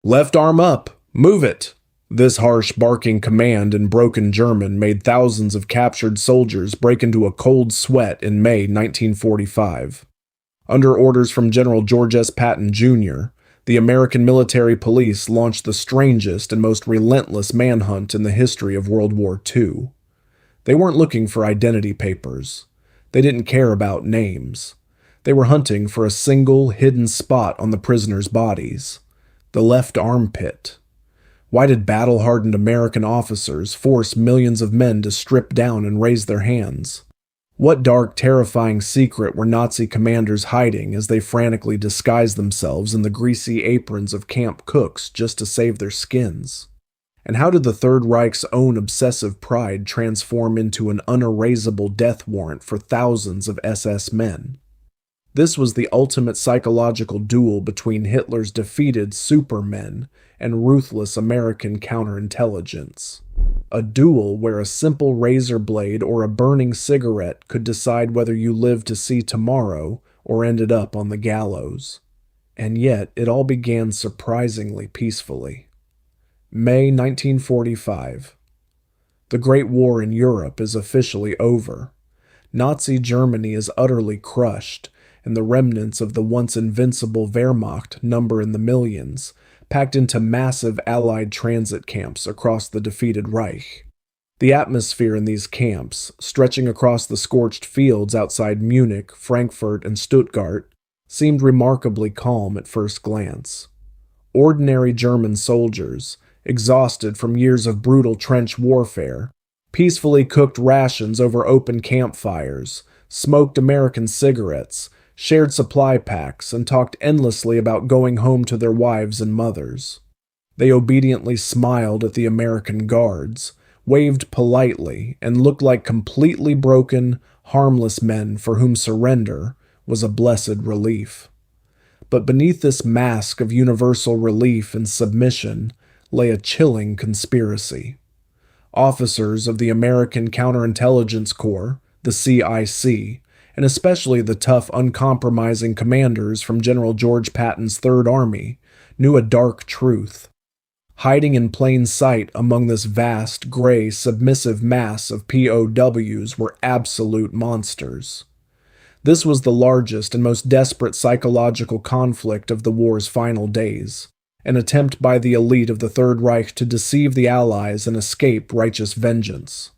Left arm up! Move it! This harsh, barking command in broken German made thousands of captured soldiers break into a cold sweat in May 1945. Under orders from General George S. Patton Jr., the American military police launched the strangest and most relentless manhunt in the history of World War II. They weren't looking for identity papers. They didn't care about names. They were hunting for a single, hidden spot on the prisoners' bodies: the left armpit. Why did battle-hardened American officers force millions of men to strip down and raise their hands? What dark, terrifying secret were Nazi commanders hiding as they frantically disguised themselves in the greasy aprons of camp cooks just to save their skins? And how did the Third Reich's own obsessive pride transform into an unerasable death warrant for thousands of SS men? This was the ultimate psychological duel between Hitler's defeated supermen and ruthless American counterintelligence. A duel where a simple razor blade or a burning cigarette could decide whether you lived to see tomorrow or ended up on the gallows. And yet, it all began surprisingly peacefully. May 1945. The Great War in Europe is officially over. Nazi Germany is utterly crushed, and the remnants of the once invincible Wehrmacht number in the millions, packed into massive Allied transit camps across the defeated Reich. The atmosphere in these camps, stretching across the scorched fields outside Munich, Frankfurt, and Stuttgart, seemed remarkably calm at first glance. Ordinary German soldiers, exhausted from years of brutal trench warfare, peacefully cooked rations over open campfires, smoked American cigarettes, shared supply packs, and talked endlessly about going home to their wives and mothers. They obediently smiled at the American guards, waved politely, and looked like completely broken, harmless men for whom surrender was a blessed relief. But beneath this mask of universal relief and submission lay a chilling conspiracy. Officers of the American Counterintelligence Corps, the CIC, and especially the tough, uncompromising commanders from General George Patton's Third Army, knew a dark truth. Hiding in plain sight among this vast, gray, submissive mass of POWs were absolute monsters. This was the largest and most desperate psychological conflict of the war's final days, an attempt by the elite of the Third Reich to deceive the Allies and escape righteous vengeance.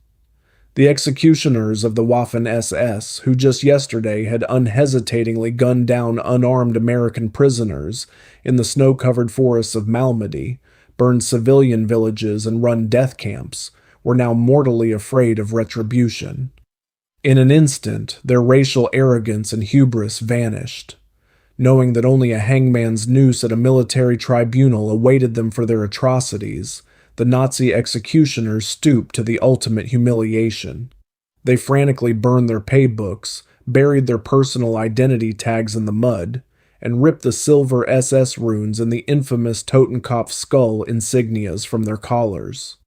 The executioners of the Waffen-SS, who just yesterday had unhesitatingly gunned down unarmed American prisoners in the snow-covered forests of Malmedy, burned civilian villages and run death camps, were now mortally afraid of retribution. In an instant, their racial arrogance and hubris vanished. Knowing that only a hangman's noose at a military tribunal awaited them for their atrocities, the Nazi executioners stooped to the ultimate humiliation. They frantically burned their paybooks, buried their personal identity tags in the mud, and ripped the silver SS runes and the infamous Totenkopf skull insignias from their collars.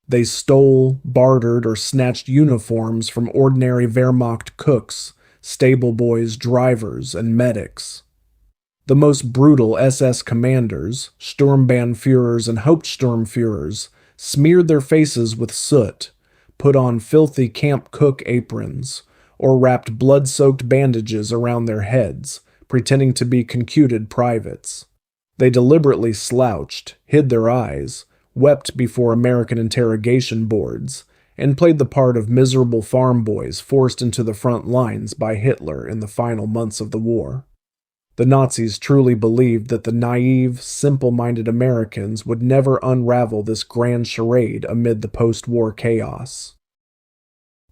They stole, bartered, or snatched uniforms from ordinary Wehrmacht cooks, stable boys, drivers, and medics. The most brutal SS commanders, Sturmbannführers and Hauptsturmführers, smeared their faces with soot, put on filthy camp cook aprons, or wrapped blood-soaked bandages around their heads, pretending to be concuted privates. They deliberately slouched, hid their eyes, wept before American interrogation boards, and played the part of miserable farm boys forced into the front lines by Hitler in the final months of the war. The Nazis truly believed that the naive, simple-minded Americans would never unravel this grand charade amid the post-war chaos.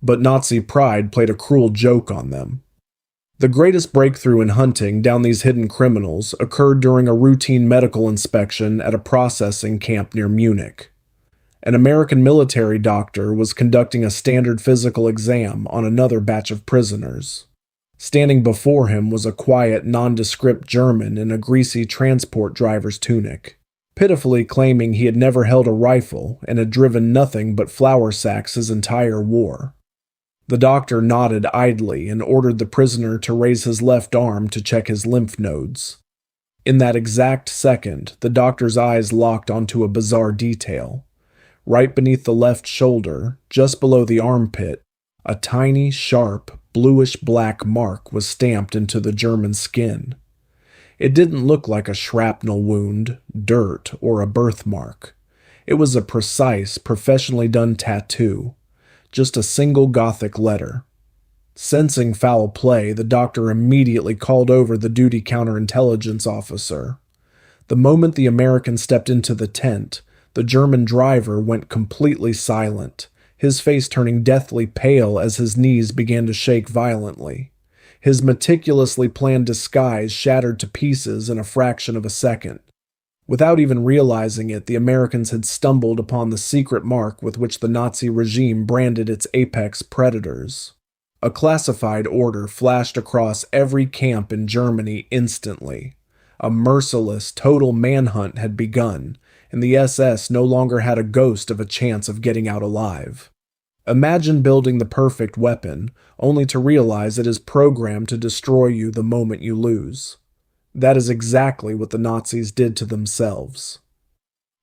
But Nazi pride played a cruel joke on them. The greatest breakthrough in hunting down these hidden criminals occurred during a routine medical inspection at a processing camp near Munich. An American military doctor was conducting a standard physical exam on another batch of prisoners. Standing before him was a quiet, nondescript German in a greasy transport driver's tunic, pitifully claiming he had never held a rifle and had driven nothing but flour sacks his entire war. The doctor nodded idly and ordered the prisoner to raise his left arm to check his lymph nodes. In that exact second, the doctor's eyes locked onto a bizarre detail. Right beneath the left shoulder, just below the armpit, a tiny, sharp, bluish-black mark was stamped into the German skin. It didn't look like a shrapnel wound, dirt, or a birthmark. It was a precise, professionally done tattoo. Just a single Gothic letter. Sensing foul play, the doctor immediately called over the duty counterintelligence officer. The moment the American stepped into the tent, the German driver went completely silent, his face turning deathly pale as his knees began to shake violently. His meticulously planned disguise shattered to pieces in a fraction of a second. Without even realizing it, the Americans had stumbled upon the secret mark with which the Nazi regime branded its apex predators. A classified order flashed across every camp in Germany instantly. A merciless, total manhunt had begun, and the SS no longer had a ghost of a chance of getting out alive. Imagine building the perfect weapon, only to realize it is programmed to destroy you the moment you lose. That is exactly what the Nazis did to themselves.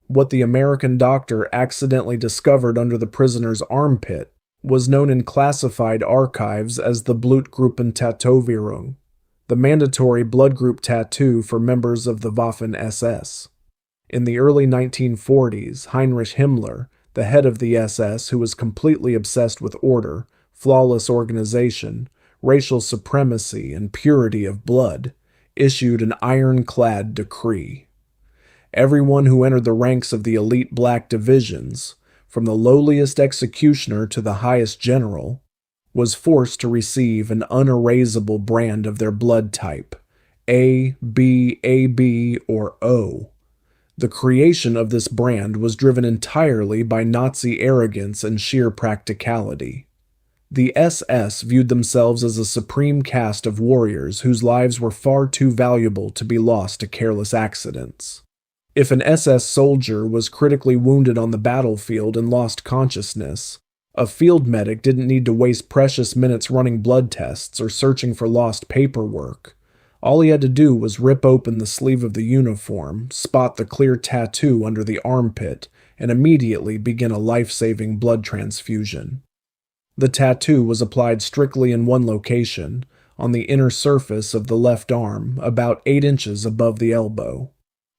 What the American doctor accidentally discovered under the prisoner's armpit was known in classified archives as the Blutgruppentätowierung, the mandatory blood group tattoo for members of the Waffen-SS. In the early 1940s, Heinrich Himmler, the head of the SS who was completely obsessed with order, flawless organization, racial supremacy, and purity of blood, issued an ironclad decree. Everyone who entered the ranks of the elite black divisions, from the lowliest executioner to the highest general, was forced to receive an unerasable brand of their blood type, A, B, AB, or O. The creation of this brand was driven entirely by Nazi arrogance and sheer practicality. The SS viewed themselves as a supreme caste of warriors whose lives were far too valuable to be lost to careless accidents. If an SS soldier was critically wounded on the battlefield and lost consciousness, a field medic didn't need to waste precious minutes running blood tests or searching for lost paperwork. All he had to do was rip open the sleeve of the uniform, spot the clear tattoo under the armpit, and immediately begin a life-saving blood transfusion. The tattoo was applied strictly in one location, on the inner surface of the left arm, about 8 inches above the elbow.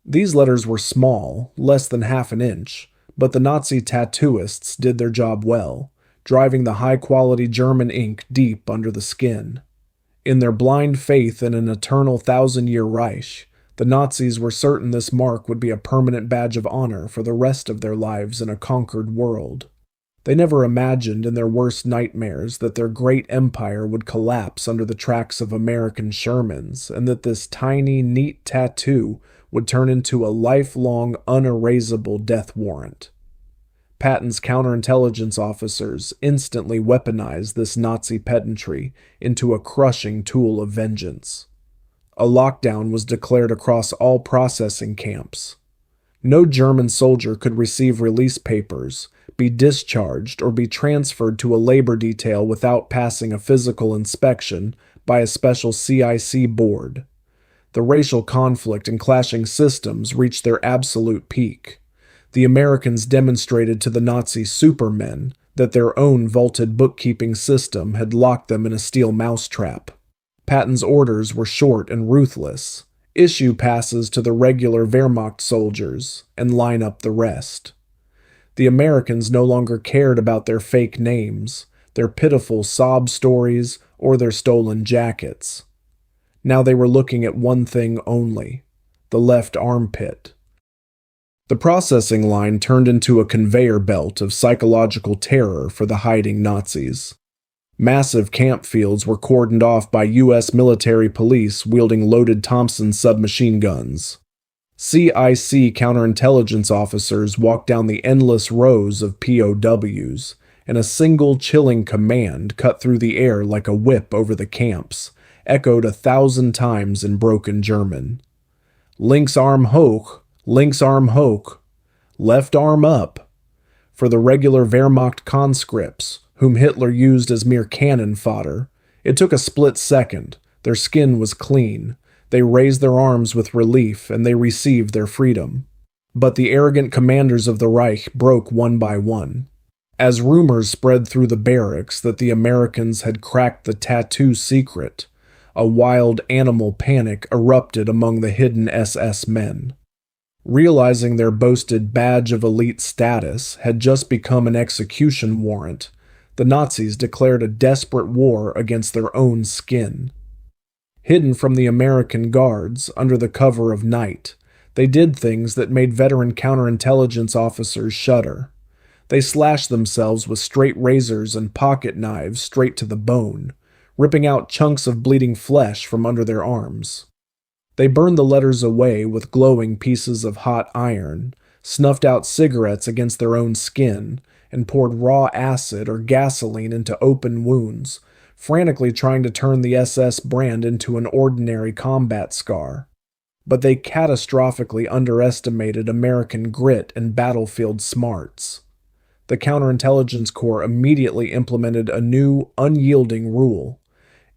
These letters were small, less than half an inch, but the Nazi tattooists did their job well, driving the high-quality German ink deep under the skin. In their blind faith in an eternal 1,000-year Reich, the Nazis were certain this mark would be a permanent badge of honor for the rest of their lives in a conquered world. They never imagined in their worst nightmares that their great empire would collapse under the tracks of American Shermans, and that this tiny, neat tattoo would turn into a lifelong, unerasable death warrant. Patton's counterintelligence officers instantly weaponized this Nazi pedantry into a crushing tool of vengeance. A lockdown was declared across all processing camps. No German soldier could receive release papers, be discharged, or be transferred to a labor detail without passing a physical inspection by a special CIC board. The racial conflict and clashing systems reached their absolute peak. The Americans demonstrated to the Nazi supermen that their own vaulted bookkeeping system had locked them in a steel mousetrap. Patton's orders were short and ruthless. Issue passes to the regular Wehrmacht soldiers, and line up the rest. The Americans no longer cared about their fake names, their pitiful sob stories, or their stolen jackets. Now they were looking at one thing only: the left armpit. The processing line turned into a conveyor belt of psychological terror for the hiding Nazis. Massive camp fields were cordoned off by U.S. military police wielding loaded Thompson submachine guns. CIC counterintelligence officers walked down the endless rows of POWs, and a single chilling command cut through the air like a whip over the camps, echoed 1,000 times in broken German. Links arm hoch, links arm hoch, left arm up. For the regular Wehrmacht conscripts, whom Hitler used as mere cannon fodder, it took a split second. Their skin was clean. They raised their arms with relief and they received their freedom. But the arrogant commanders of the Reich broke one by one. As rumors spread through the barracks that the Americans had cracked the tattoo secret, a wild animal panic erupted among the hidden SS men. Realizing their boasted badge of elite status had just become an execution warrant, the Nazis declared a desperate war against their own skin. Hidden from the American guards under the cover of night, they did things that made veteran counterintelligence officers shudder. They slashed themselves with straight razors and pocket knives straight to the bone, ripping out chunks of bleeding flesh from under their arms. They burned the letters away with glowing pieces of hot iron, snuffed out cigarettes against their own skin, and poured raw acid or gasoline into open wounds, frantically trying to turn the SS brand into an ordinary combat scar. But they catastrophically underestimated American grit and battlefield smarts. The Counterintelligence Corps immediately implemented a new, unyielding rule.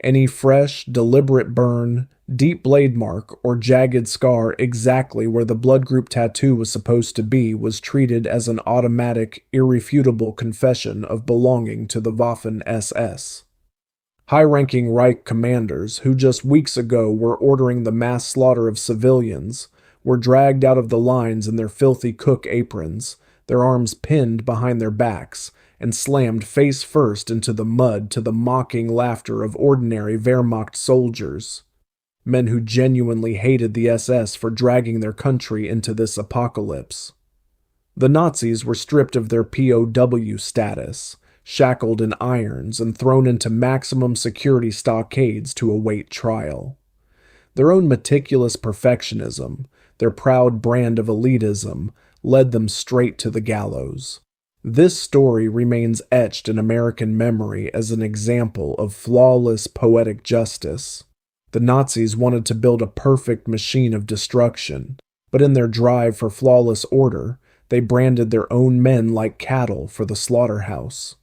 Any fresh, deliberate burn, deep blade mark, or jagged scar exactly where the blood group tattoo was supposed to be was treated as an automatic, irrefutable confession of belonging to the Waffen-SS. High-ranking Reich commanders, who just weeks ago were ordering the mass slaughter of civilians, were dragged out of the lines in their filthy cook aprons, their arms pinned behind their backs, and slammed face first into the mud to the mocking laughter of ordinary Wehrmacht soldiers. Men who genuinely hated the SS for dragging their country into this apocalypse. The Nazis were stripped of their POW status, shackled in irons, and thrown into maximum security stockades to await trial. Their own meticulous perfectionism, their proud brand of elitism, led them straight to the gallows. This story remains etched in American memory as an example of flawless poetic justice. The Nazis wanted to build a perfect machine of destruction, but in their drive for flawless order, they branded their own men like cattle for the slaughterhouse.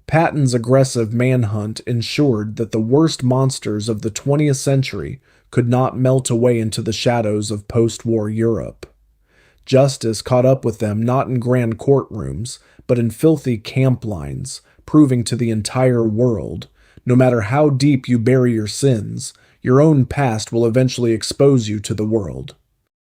Patton's aggressive manhunt ensured that the worst monsters of the 20th century could not melt away into the shadows of post-war Europe. Justice caught up with them not in grand courtrooms, but in filthy camp lines, proving to the entire world, no matter how deep you bury your sins, your own past will eventually expose you to the world.